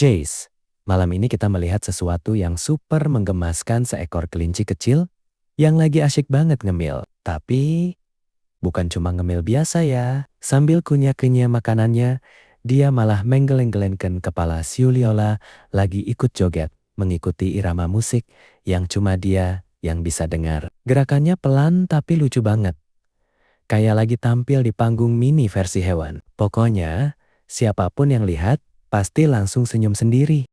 Jace, malam ini kita melihat sesuatu yang super menggemaskan, seekor kelinci kecil yang lagi asyik banget ngemil. Tapi bukan cuma ngemil biasa ya. Sambil kunyah-kunyah makanannya, dia malah menggeleng-gelengkan kepala Siuliola lagi ikut joget, mengikuti irama musik yang cuma dia yang bisa dengar. Gerakannya pelan tapi lucu banget. Kayak lagi tampil di panggung mini versi hewan. Pokoknya, siapapun yang lihat pasti langsung senyum sendiri.